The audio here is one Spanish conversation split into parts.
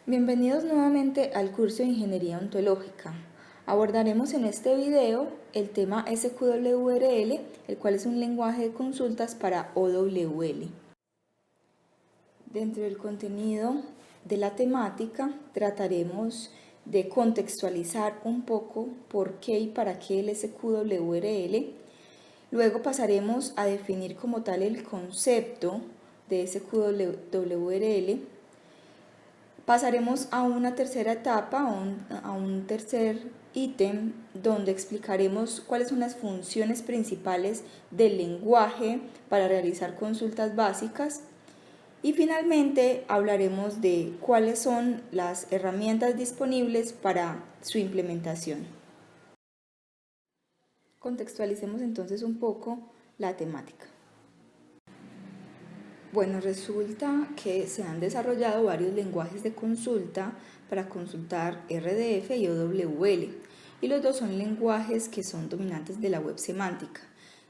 Bienvenidos nuevamente al curso de Ingeniería Ontológica. Abordaremos en este video el tema SQWRL, el cual es un lenguaje de consultas para OWL. Dentro del contenido de la temática trataremos de contextualizar un poco por qué y para qué el SQWRL. Luego pasaremos a definir como tal el concepto de SQWRL. Pasaremos a una tercera etapa, a un tercer ítem, donde explicaremos cuáles son las funciones principales del lenguaje para realizar consultas básicas. Y finalmente hablaremos de cuáles son las herramientas disponibles para su implementación. Contextualicemos entonces un poco la temática. Bueno, resulta que se han desarrollado varios lenguajes de consulta para consultar RDF y OWL, y los dos son lenguajes que son dominantes de la web semántica.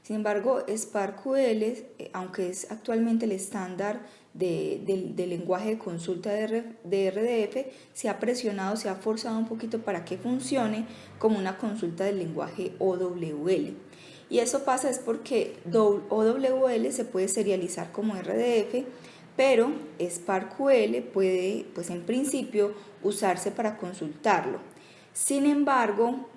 Sin embargo, SparkQL, aunque es actualmente el estándar del lenguaje de consulta de RDF, se ha presionado, se ha forzado un poquito para que funcione como una consulta del lenguaje OWL. Y eso pasa es porque OWL se puede serializar como RDF, pero SparkQL puede, pues en principio, usarse para consultarlo. Sin embargo,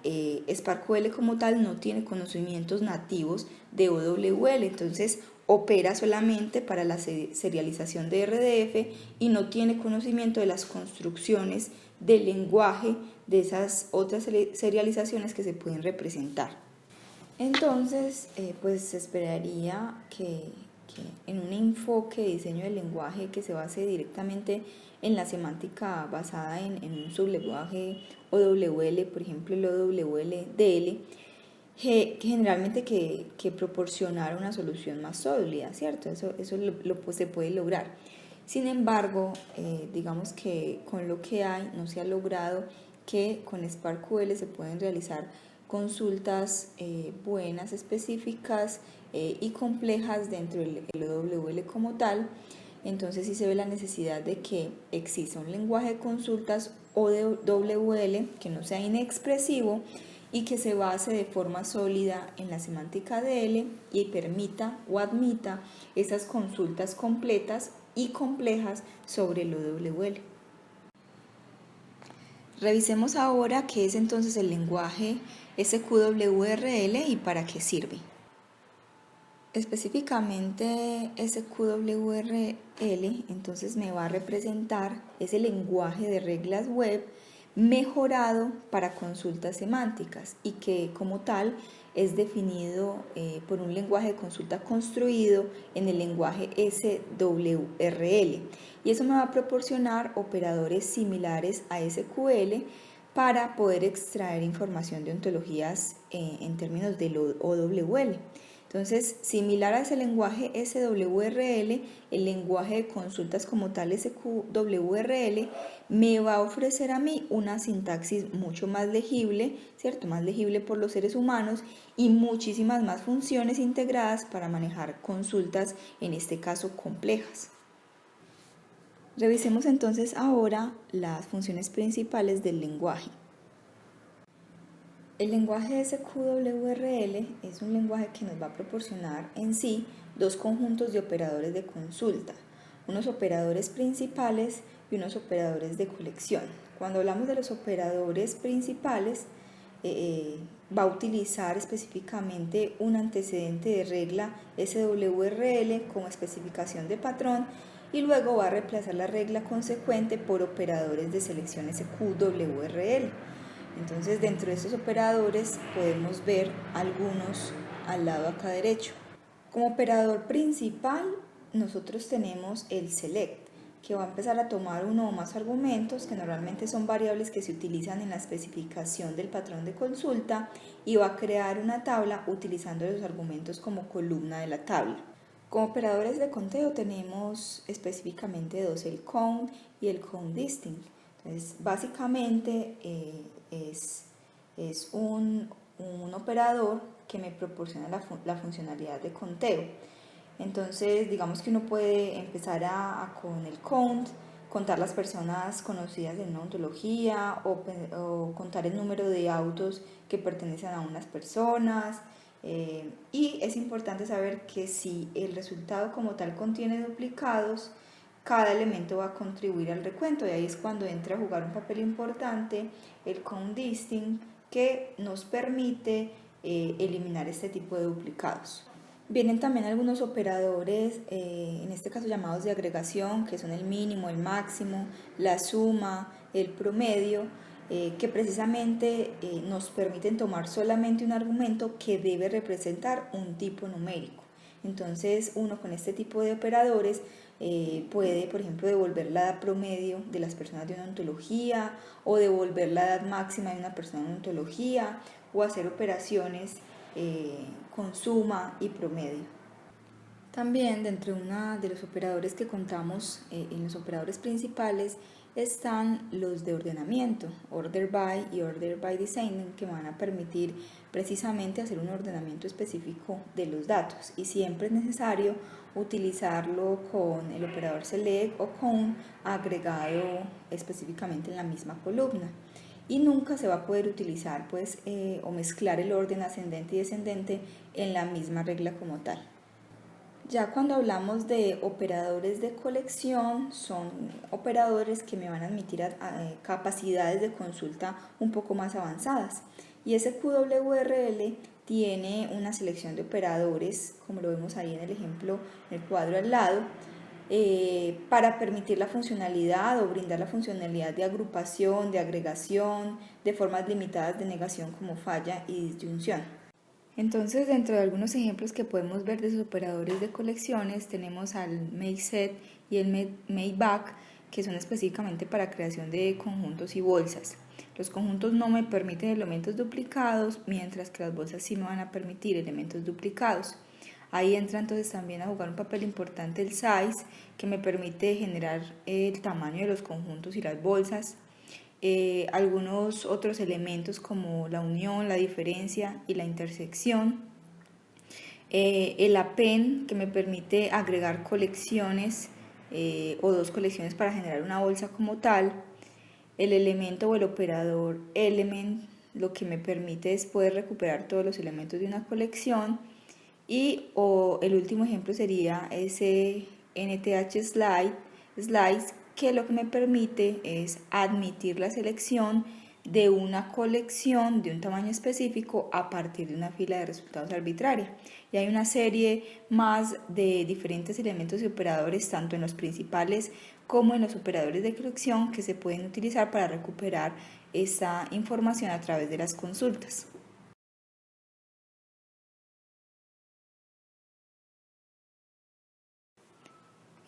SparkQL como tal no tiene conocimientos nativos de OWL, entonces opera solamente para la serialización de RDF y no tiene conocimiento de las construcciones del lenguaje de esas otras serializaciones que se pueden representar. Entonces, pues se esperaría que en un enfoque de diseño del lenguaje que se base directamente en la semántica basada en un sublenguaje OWL, por ejemplo el OWL-DL, generalmente que proporcionara una solución más sólida, ¿cierto? Eso se puede lograr. Sin embargo, digamos que con lo que hay no se ha logrado que con SparkQL se pueden realizar consultas buenas, específicas y complejas dentro del OWL como tal. Entonces sí se ve la necesidad de que exista un lenguaje de consultas OWL que no sea inexpresivo y que se base de forma sólida en la semántica DL y permita o admita esas consultas completas y complejas sobre el OWL. Revisemos ahora qué es entonces el lenguaje SQWRL y para qué sirve. Específicamente SQWRL entonces me va a representar ese lenguaje de reglas web mejorado para consultas semánticas y que como tal es definido por un lenguaje de consulta construido en el lenguaje SWRL, y eso me va a proporcionar operadores similares a SQL para poder extraer información de ontologías en términos del OWL. Entonces, similar a ese lenguaje SWRL, el lenguaje de consultas como tal SQWRL me va a ofrecer a mí una sintaxis mucho más legible, ¿cierto? Más legible por los seres humanos y muchísimas más funciones integradas para manejar consultas, en este caso complejas. Revisemos entonces ahora las funciones principales del lenguaje. El lenguaje SQWRL es un lenguaje que nos va a proporcionar en sí dos conjuntos de operadores de consulta, unos operadores principales y unos operadores de colección. Cuando hablamos de los operadores principales, va a utilizar específicamente un antecedente de regla SWRL como especificación de patrón y luego va a reemplazar la regla consecuente por operadores de selección SQWRL. Entonces, dentro de estos operadores podemos ver algunos al lado acá derecho. Como operador principal, nosotros tenemos el select, que va a empezar a tomar uno o más argumentos, que normalmente son variables que se utilizan en la especificación del patrón de consulta, y va a crear una tabla utilizando los argumentos como columna de la tabla. Como operadores de conteo tenemos específicamente dos, el count y el count distinct. Entonces, básicamente es un operador que me proporciona la funcionalidad de conteo. Entonces, digamos que uno puede empezar con el count contar las personas conocidas en una ontología o contar el número de autos que pertenecen a unas personas. Y es importante saber que si el resultado como tal contiene duplicados, cada elemento va a contribuir al recuento, y ahí es cuando entra a jugar un papel importante el counting, que nos permite eliminar este tipo de duplicados. Vienen también algunos operadores, en este caso llamados de agregación, que son el mínimo, el máximo, la suma, el promedio, que precisamente nos permiten tomar solamente un argumento que debe representar un tipo numérico. Entonces uno con este tipo de operadores puede, por ejemplo, devolver la edad promedio de las personas de una ontología, o devolver la edad máxima de una persona de una ontología, o hacer operaciones con suma y promedio. También dentro de los operadores que contamos en los operadores principales están los de ordenamiento, order by y order by descending, que van a permitir precisamente hacer un ordenamiento específico de los datos, y siempre es necesario utilizarlo con el operador select o con agregado específicamente en la misma columna. Y nunca se va a poder utilizar o mezclar el orden ascendente y descendente en la misma regla como tal. Ya cuando hablamos de operadores de colección, son operadores que me van a admitir capacidades de consulta un poco más avanzadas, y ese QWRL tiene una selección de operadores, como lo vemos ahí en el ejemplo, en el cuadro al lado, para permitir la funcionalidad o brindar la funcionalidad de agrupación, de agregación, de formas limitadas de negación como falla y disyunción. Entonces, dentro de algunos ejemplos que podemos ver de esos operadores de colecciones, tenemos al makeSet y el makeBack, que son específicamente para creación de conjuntos y bolsas. Los conjuntos no me permiten elementos duplicados, mientras que las bolsas sí me van a permitir elementos duplicados. Ahí entra entonces también a jugar un papel importante el size, que me permite generar el tamaño de los conjuntos y las bolsas. Algunos otros elementos como la unión, la diferencia y la intersección. El append, que me permite agregar colecciones o dos colecciones para generar una bolsa como tal. El elemento o el operador element, lo que me permite es poder recuperar todos los elementos de una colección. Y el último ejemplo sería ese nth slice, que lo que me permite es admitir la selección de una colección de un tamaño específico a partir de una fila de resultados arbitraria. Y hay una serie más de diferentes elementos y operadores, tanto en los principales como en los operadores de colección, que se pueden utilizar para recuperar esa información a través de las consultas.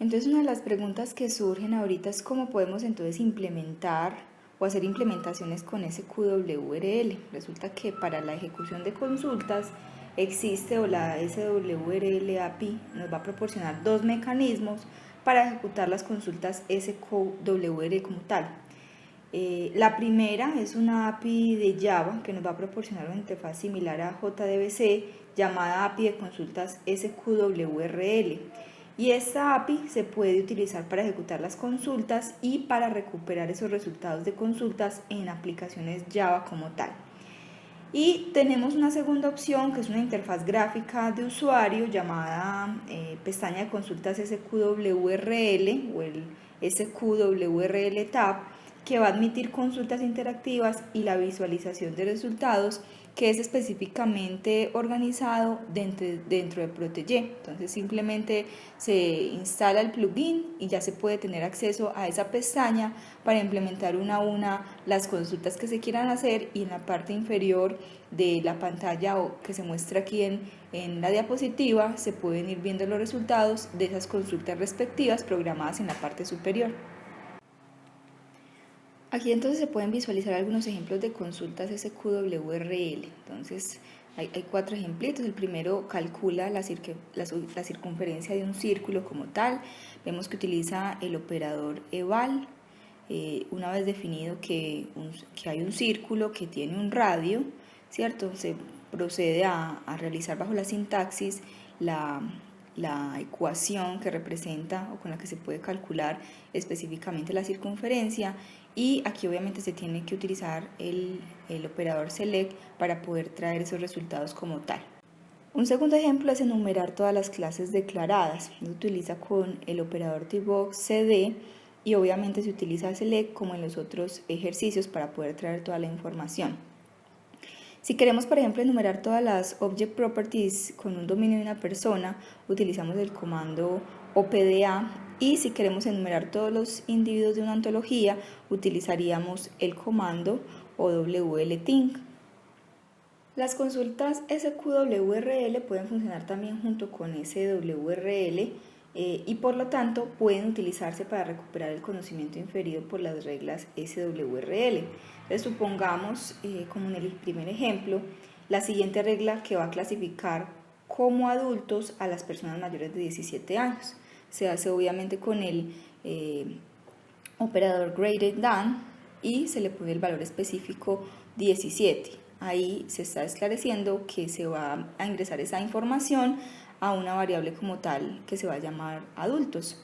Entonces, una de las preguntas que surgen ahorita es cómo podemos entonces implementar o hacer implementaciones con ese QWRL. Resulta que para la ejecución de consultas existe, o la SWRL API nos va a proporcionar dos mecanismos para ejecutar las consultas SQWRL como tal. La primera es una API de Java que nos va a proporcionar una interfaz similar a JDBC llamada API de consultas SQWRL. Y esta API se puede utilizar para ejecutar las consultas y para recuperar esos resultados de consultas en aplicaciones Java como tal. Y tenemos una segunda opción, que es una interfaz gráfica de usuario llamada pestaña de consultas SQWRL o el SQWRL Tab, que va a admitir consultas interactivas y la visualización de resultados, que es específicamente organizado dentro de Protege. Entonces simplemente se instala el plugin y ya se puede tener acceso a esa pestaña para implementar una a una las consultas que se quieran hacer, y en la parte inferior de la pantalla que se muestra aquí en la diapositiva se pueden ir viendo los resultados de esas consultas respectivas programadas en la parte superior. Aquí entonces se pueden visualizar algunos ejemplos de consultas SQWRL. Entonces hay 4 ejemplitos. El primero calcula la circunferencia de un círculo como tal. Vemos que utiliza el operador eval. Una vez definido que hay un círculo que tiene un radio, ¿cierto? Se procede a realizar bajo la sintaxis la la ecuación que representa o con la que se puede calcular específicamente la circunferencia, y aquí obviamente se tiene que utilizar el operador select para poder traer esos resultados como tal. Un segundo ejemplo es enumerar todas las clases declaradas. Se utiliza con el operador dbox cd y obviamente se utiliza select como en los otros ejercicios para poder traer toda la información. Si queremos, por ejemplo, enumerar todas las object properties con un dominio de una persona, utilizamos el comando opda, y si queremos enumerar todos los individuos de una ontología, utilizaríamos el comando owlthink. Las consultas SQWRL pueden funcionar también junto con SWRL y por lo tanto pueden utilizarse para recuperar el conocimiento inferido por las reglas SWRL. Entonces, supongamos, como en el primer ejemplo, la siguiente regla que va a clasificar como adultos a las personas mayores de 17 años. Se hace obviamente con el operador greater than y se le pone el valor específico 17. Ahí se está esclareciendo que se va a ingresar esa información a una variable como tal que se va a llamar adultos.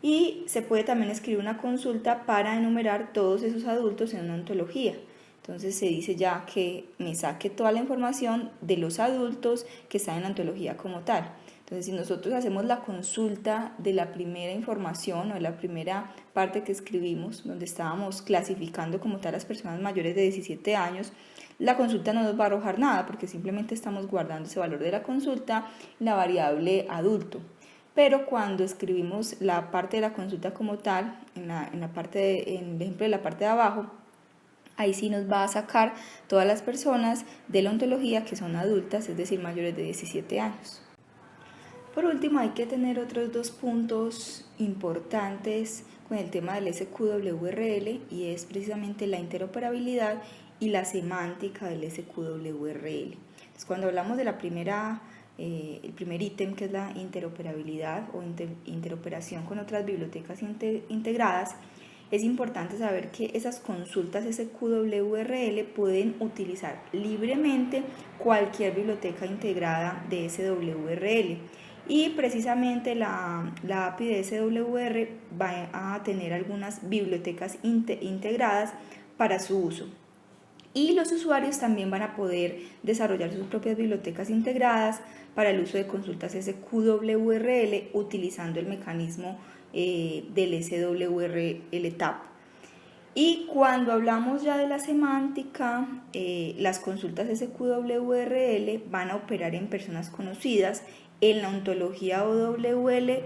Y se puede también escribir una consulta para enumerar todos esos adultos en una ontología. Entonces se dice ya que me saque toda la información de los adultos que están en la ontología como tal. Entonces, si nosotros hacemos la consulta de la primera información o de la primera parte que escribimos, donde estábamos clasificando como tal las personas mayores de 17 años, la consulta no nos va a arrojar nada porque simplemente estamos guardando ese valor de la consulta en la variable adulto. Pero cuando escribimos la parte de la consulta como tal, en el ejemplo de la parte de abajo, ahí sí nos va a sacar todas las personas de la ontología que son adultas, es decir, mayores de 17 años. Por último, hay que tener otros dos puntos importantes con el tema del SQWRL y es precisamente la interoperabilidad y la semántica del SQWRL. Entonces, cuando hablamos de el primer ítem, que es la interoperabilidad o interoperación con otras bibliotecas integradas, es importante saber que esas consultas SQWRL pueden utilizar libremente cualquier biblioteca integrada de SWRL. Y precisamente la API de SWR va a tener algunas bibliotecas integradas para su uso. Y los usuarios también van a poder desarrollar sus propias bibliotecas integradas para el uso de consultas SQWRL utilizando el mecanismo del SWRL TAP. Y cuando hablamos ya de la semántica, las consultas SQWRL van a operar en personas conocidas en la ontología OWL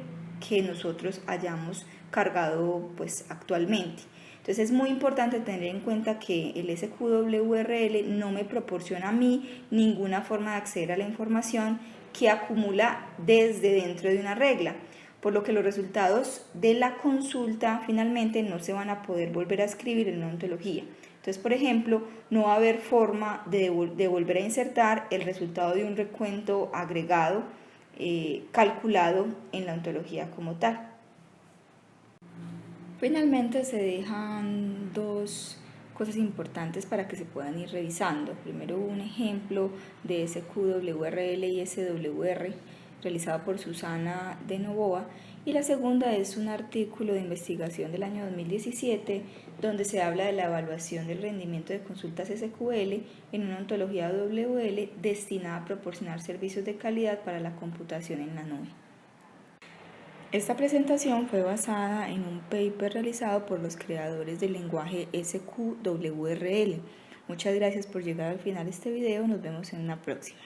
que nosotros hayamos cargado pues actualmente. Entonces es muy importante tener en cuenta que el SQWRL no me proporciona a mí ninguna forma de acceder a la información que acumula desde dentro de una regla, por lo que los resultados de la consulta finalmente no se van a poder volver a escribir en una ontología. Entonces, por ejemplo, no va a haber forma de volver a insertar el resultado de un recuento agregado calculado en la ontología como tal. Finalmente se dejan dos cosas importantes para que se puedan ir revisando. Primero, un ejemplo de SQWRL y SWR realizado por Susana de Novoa, y la segunda es un artículo de investigación del año 2017 donde se habla de la evaluación del rendimiento de consultas SQL en una ontología OWL destinada a proporcionar servicios de calidad para la computación en la nube. Esta presentación fue basada en un paper realizado por los creadores del lenguaje SQWRL. Muchas gracias por llegar al final de este video, nos vemos en una próxima.